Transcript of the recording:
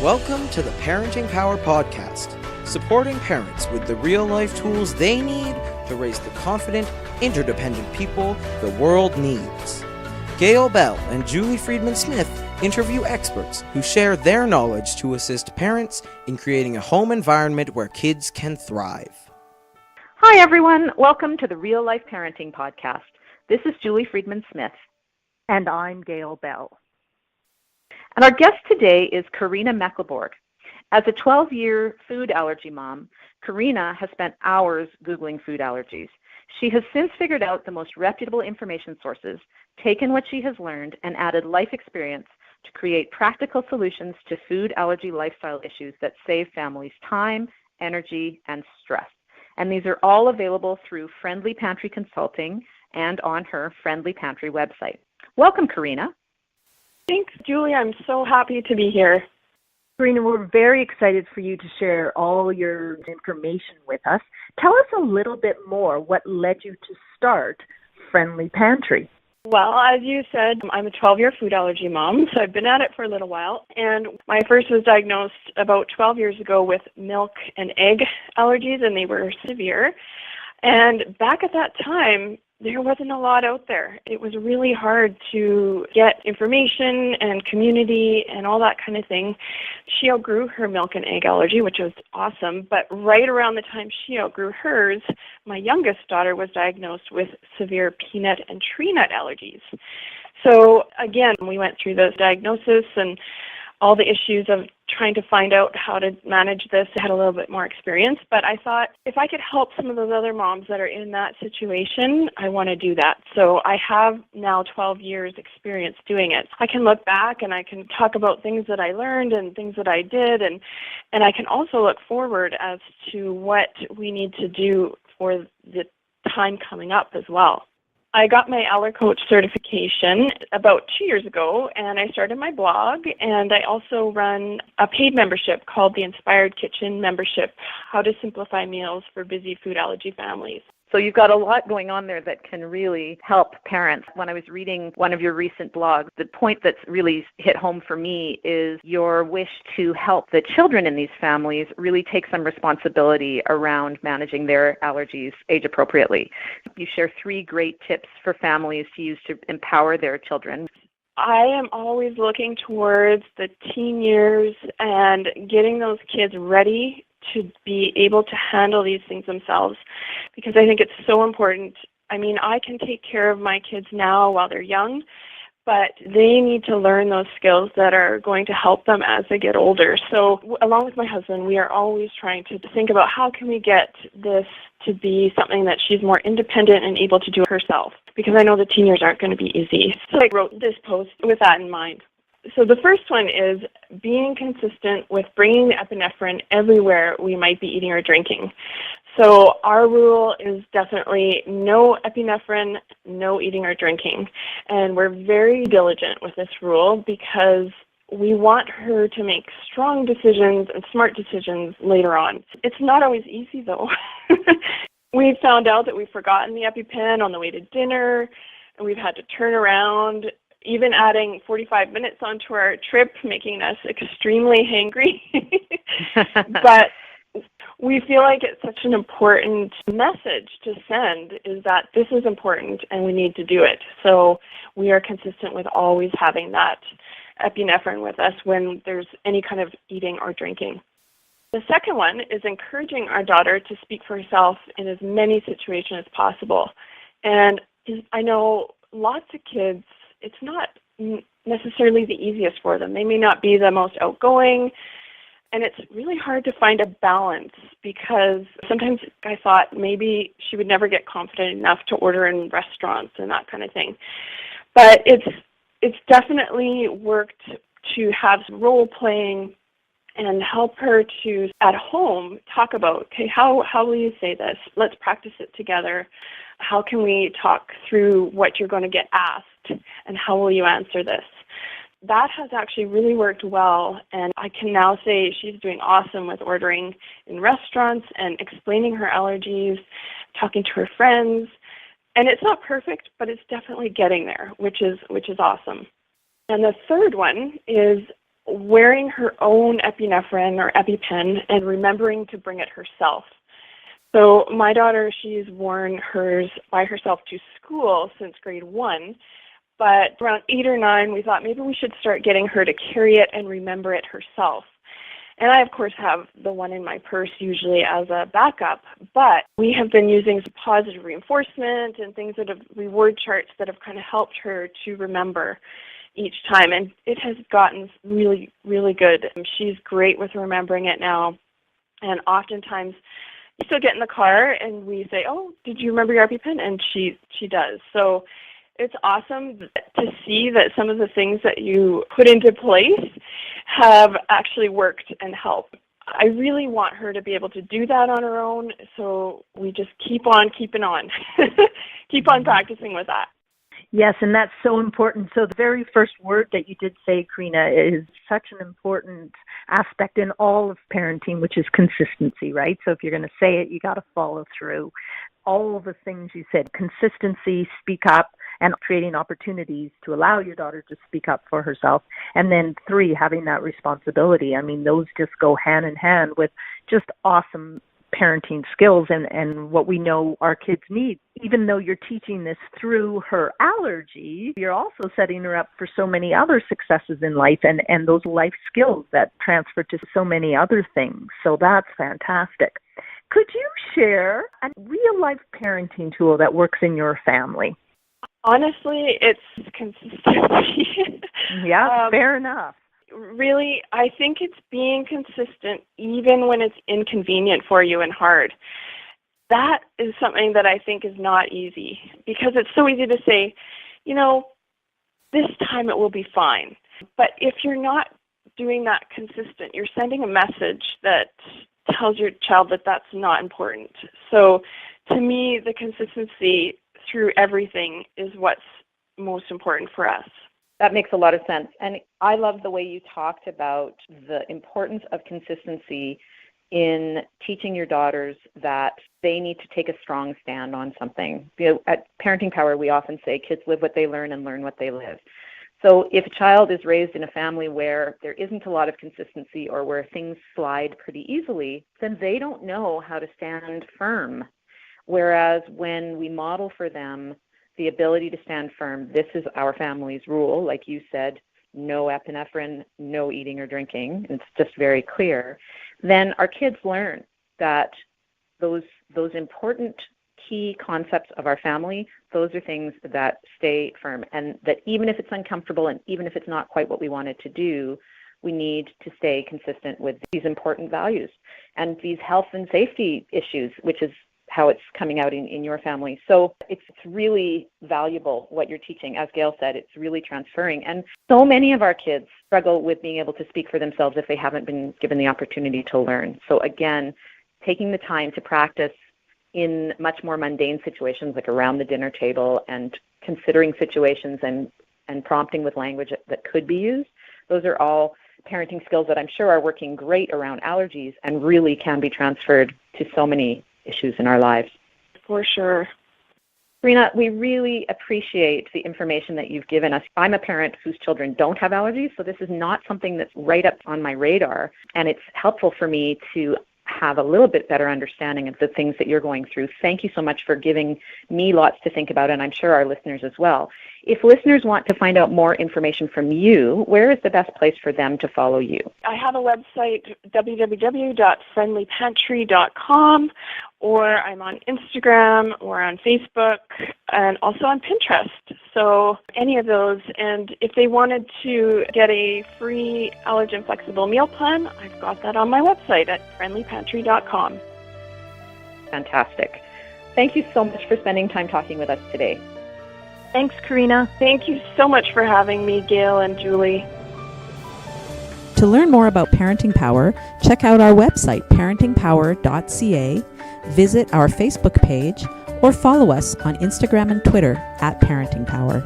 Welcome to the Parenting Power Podcast, supporting parents with the real-life tools they need to raise the confident, interdependent people the world needs. Gail Bell and Julie Friedman-Smith interview experts who share their knowledge to assist parents in creating a home environment where kids can thrive. Hi, everyone. Welcome to the Real Life Parenting Podcast. This is Julie Friedman-Smith. And I'm Gail Bell. And our guest today is Corinna Meckelborg. As a 12-year food allergy mom, Corinna has spent hours Googling food allergies. She has since figured out the most reputable information sources, taken what she has learned, and added life experience to create practical solutions to food allergy lifestyle issues that save families time, energy, and stress. And these are all available through Friendly Pantry Consulting and on her Friendly Pantry website. Welcome, Corinna. Thanks, Julie. I'm so happy to be here. Corinna, we're very excited for you to share all your information with us. Tell us a little bit more what led you to start Friendly Pantry. Well, as you said, I'm a 12-year food allergy mom, so I've been at it for a little while. And my first was diagnosed about 12 years ago with milk and egg allergies, and they were severe. And back at that time, there wasn't a lot out there. It was really hard to get information and community and all that kind of thing. She outgrew her milk and egg allergy, which was awesome. But right around the time she outgrew hers, my youngest daughter was diagnosed with severe peanut and tree nut allergies. So again, we went through the diagnosis and all the issues of trying to find out how to manage this. I had a little bit more experience, but I thought if I could help some of those other moms that are in that situation, I want to do that. So I have now 12 years experience doing it. I can look back and I can talk about things that I learned and things that I did, and I can also look forward as to what we need to do for the time coming up as well. I got my Allercoach certification about 2 years ago, and I started my blog, and I also run a paid membership called the Inspired Kitchen Membership, How to Simplify Meals for Busy Food Allergy Families. So you've got a lot going on there that can really help parents. When I was reading one of your recent blogs, the point that's really hit home for me is your wish to help the children in these families really take some responsibility around managing their allergies age appropriately. You share 3 great tips for families to use to empower their children. I am always looking towards the teen years and getting those kids ready to be able to handle these things themselves, because I think it's so important. I mean, I can take care of my kids now while they're young, but they need to learn those skills that are going to help them as they get older. So along with my husband, we are always trying to think about how can we get this to be something that she's more independent and able to do herself, because I know the teen years aren't going to be easy. So I wrote this post with that in mind. So the first one is being consistent with bringing the epinephrine everywhere we might be eating or drinking. So our rule is definitely no epinephrine, no eating or drinking. And we're very diligent with this rule because we want her to make strong decisions and smart decisions later on. It's not always easy, though. We've found out that we've forgotten the EpiPen on the way to dinner, and we've had to turn around, even adding 45 minutes onto our trip, making us extremely hangry. But we feel like it's such an important message to send, is that this is important and we need to do it. So we are consistent with always having that epinephrine with us when there's any kind of eating or drinking. The second one is encouraging our daughter to speak for herself in as many situations as possible. And I know lots of kids, it's not necessarily the easiest for them. They may not be the most outgoing, and it's really hard to find a balance, because sometimes I thought maybe she would never get confident enough to order in restaurants and that kind of thing. But it's definitely worked to have some role playing and help her to, at home, talk about, okay, how will you say this? Let's practice it together. How can we talk through what you're going to get asked, and how will you answer this? That has actually really worked well, and I can now say she's doing awesome with ordering in restaurants and explaining her allergies, talking to her friends. And it's not perfect, but it's definitely getting there, which is awesome. And the third one is wearing her own epinephrine or EpiPen and remembering to bring it herself. So my daughter, she's worn hers by herself to school since grade 1, but around 8 or 9, we thought maybe we should start getting her to carry it and remember it herself. And I, of course, have the one in my purse usually as a backup, but we have been using some positive reinforcement and things that have reward charts that have kind of helped her to remember each time, and it has gotten really, really good. She's great with remembering it now, and oftentimes we still get in the car and we say, "Oh, did you remember your EpiPen?" And she does. So it's awesome to see that some of the things that you put into place have actually worked and helped. I really want her to be able to do that on her own, so we just keep on keeping on. Keep on practicing with that. Yes, and that's so important. So the very first word that you did say, Corinna, is such an important aspect in all of parenting, which is consistency, right? So if you're going to say it, you got to follow through. All the things you said, consistency, speak up, and creating opportunities to allow your daughter to speak up for herself. And then 3, having that responsibility. I mean, those just go hand in hand with just awesome parenting skills and what we know our kids need. Even though you're teaching this through her allergy, you're also setting her up for so many other successes in life and those life skills that transfer to so many other things. So that's fantastic. Could you share a real-life parenting tool that works in your family? Honestly, it's consistency. Yeah, fair enough. Really, I think it's being consistent even when it's inconvenient for you and hard. That is something that I think is not easy, because it's so easy to say, this time it will be fine. But if you're not doing that consistent, you're sending a message that tells your child that that's not important. So to me, the consistency through everything is what's most important for us. That makes a lot of sense. And I love the way you talked about the importance of consistency in teaching your daughters that they need to take a strong stand on something. At Parenting Power, we often say kids live what they learn and learn what they live. So if a child is raised in a family where there isn't a lot of consistency or where things slide pretty easily, then they don't know how to stand firm. Whereas when we model for them the ability to stand firm, this is our family's rule, like you said, no epinephrine, no eating or drinking, it's just very clear, then our kids learn that those important key concepts of our family, those are things that stay firm, and that even if it's uncomfortable and even if it's not quite what we wanted to do, we need to stay consistent with these important values and these health and safety issues, which is how it's coming out in your family. So it's really valuable what you're teaching. As Gail said, it's really transferring. And so many of our kids struggle with being able to speak for themselves if they haven't been given the opportunity to learn. So again, taking the time to practice in much more mundane situations like around the dinner table and considering situations and prompting with language that could be used, those are all parenting skills that I'm sure are working great around allergies and really can be transferred to so many issues in our lives. For sure. Corinna, we really appreciate the information that you've given us. I'm a parent whose children don't have allergies, so this is not something that's right up on my radar, and it's helpful for me to have a little bit better understanding of the things that you're going through. Thank you so much for giving me lots to think about, and I'm sure our listeners as well. If listeners want to find out more information from you, where is the best place for them to follow you? I have a website, www.friendlypantry.com, or I'm on Instagram or on Facebook and also on Pinterest. So any of those. And if they wanted to get a free allergen flexible meal plan, I've got that on my website at friendlypantry.com. Fantastic. Thank you so much for spending time talking with us today. Thanks, Corinna. Thank you so much for having me, Gail and Julie. To learn more about Parenting Power, check out our website, parentingpower.ca, visit our Facebook page, or follow us on Instagram and Twitter at Parenting Power.